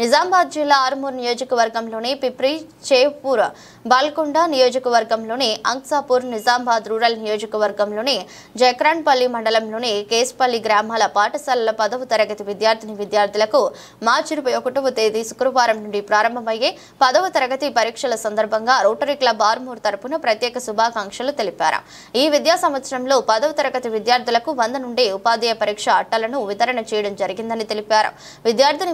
నిజామాబాద్ జిల్లా ఆర్మూర్ నియోజకవర్గంలోని పిప్రి చేపూర్ బాల్కొండ నియోజకవర్గంలోని అంక్సాపూర్ నిజామాబాద్ రూరల్ నియోజకవర్గంలోని జక్రాన్పల్లి మండలంలోని కేస్పల్లి గ్రామాల పాఠశాలల 10వ తరగతి విద్యార్థులకు మార్చి 21వ తేదీ శుక్రవారం నుండి ప్రారంభమయ్యే 10వ తరగతి పరీక్షల సందర్భంగా రోటరీ క్లబ్ ఆర్మూర్ తరపున ప్రత్యేక శుభాకాంక్షలు తెలిపారు। ఈ విద్యా సంవత్సరంలో 10వ తరగతి విద్యార్థులకు 100 నుండి ఉపాధ్యాయ పరీక్ష అట్టలను వితరణ చేయడం జరిగిందని తెలిపారు।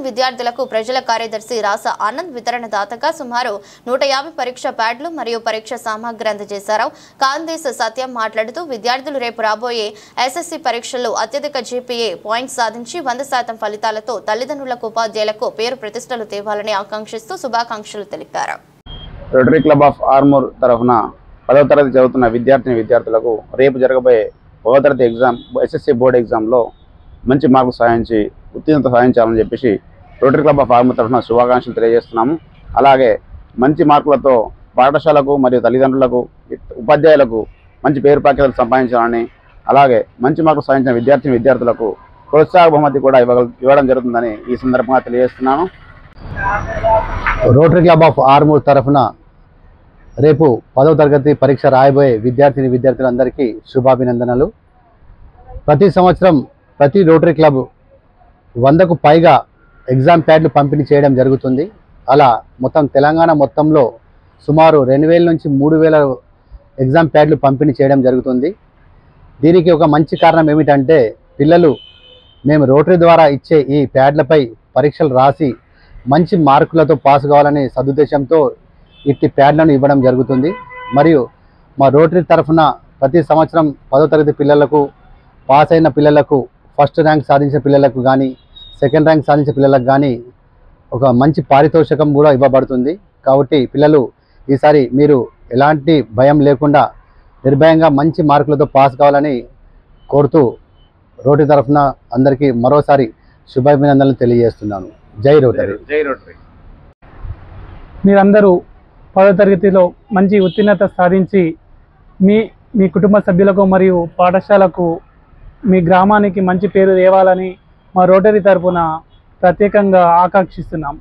విద్యార్థులకు ప్రజల కార్యదర్శి రాస ఆనంద్ వితరణ దాతగా సుమారు 150 పరీక్ష ప్యాడ్లు మరియు పరీక్ష సామగ్రి అందజేశారు। కాందేశ్ సత్యం మాట్లాడుతూ విద్యార్థులు రేపు రాబోయే ఎస్ఎస్సి పరీక్షల్లో అత్యధిక జీపీఏ పాయింట్స్ సాధించి 100% ఫలితాలతో తల్లిదండ్రులకు ఉపాధ్యాయులకు పేరు ప్రతిష్టలు తేవాలని ఆకాంక్షిస్తూ శుభాకాంక్షలు తెలిపారు। రోటరీ క్లబ్ ఆఫ్ ఆర్మూర్ తరఫున 10వ తరగతి చదువుతున్న విద్యార్థులకు రేపు జరగబోయే 10వ తరగతి ఎగ్జామ్ ఎస్ఎస్సి బోర్డు ఎగ్జామ్లో మంచి మార్కులు సాధించి ఉత్తీర్ణత సాధించాలని చెప్పేసి రోటరీ క్లబ్ ఆఫ్ ఆర్మూర్ తరఫున శుభాకాంక్షలు తెలియజేస్తున్నాము। అలాగే మంచి మార్కులతో పాఠశాలకు మరియు తల్లిదండ్రులకు ఉపాధ్యాయులకు మంచి పేరు ప్రఖ్యాతులు సంపాదించాలని, అలాగే మంచి మార్కులు సాధించిన విద్యార్థులకు ప్రోత్సాహ బహుమతి కూడా ఇవ్వడం జరుగుతుందని ఈ సందర్భంగా తెలియజేస్తున్నాను। రోటరీ క్లబ్ ఆఫ్ ఆర్మూర్ తరఫున రేపు 10వ తరగతి పరీక్ష రాయబోయే విద్యార్థులందరికీ శుభాభినందనలు। ప్రతి సంవత్సరం ప్రతి రోటరీ క్లబ్ 100కు పైగా ఎగ్జామ్ ప్యాడ్లు పంపిణీ చేయడం జరుగుతుంది। అలా మొత్తం తెలంగాణ మొత్తంలో సుమారు 2000 నుంచి 3000 ఎగ్జామ్ ప్యాడ్లు పంపిణీ చేయడం జరుగుతుంది। దీనికి ఒక మంచి కారణం ఏమిటంటే పిల్లలు మేము రోటరీ ద్వారా ఇచ్చే ఈ ప్యాడ్లపై పరీక్షలు రాసి మంచి మార్కులతో పాస్ కావాలనే సదుద్దేశంతో ఇట్టి ప్యాడ్లను ఇవ్వడం జరుగుతుంది। మరియు మా రోటరీ తరఫున ప్రతి సంవత్సరం 10వ తరగతి పిల్లలకు పాస్ అయిన పిల్లలకు ఫస్ట్ ర్యాంక్ సాధించిన పిల్లలకు కానీ సెకండ్ ర్యాంక్ సాధించిన పిల్లలకు కానీ ఒక మంచి పారితోషికం కూడా ఇవ్వబడుతుంది। కాబట్టి పిల్లలు ఈసారి మీరు ఎలాంటి భయం లేకుండా నిర్భయంగా మంచి మార్కులతో పాస్ కావాలని కోరుతూ రోటరీ తరఫున అందరికీ మరోసారి శుభాభినందనలు తెలియజేస్తున్నాను। జై రోటరీ। జై రోటరీ। మీరందరూ 10వ తరగతిలో మంచి ఉత్తీర్ణత సాధించి మీ కుటుంబ సభ్యులకు మరియు పాఠశాలకు మీ గ్రామానికి మంచి పేరు తేవాలని మా రోటరీ తరపున ప్రత్యేకంగా ఆకాంక్షిస్తున్నాం।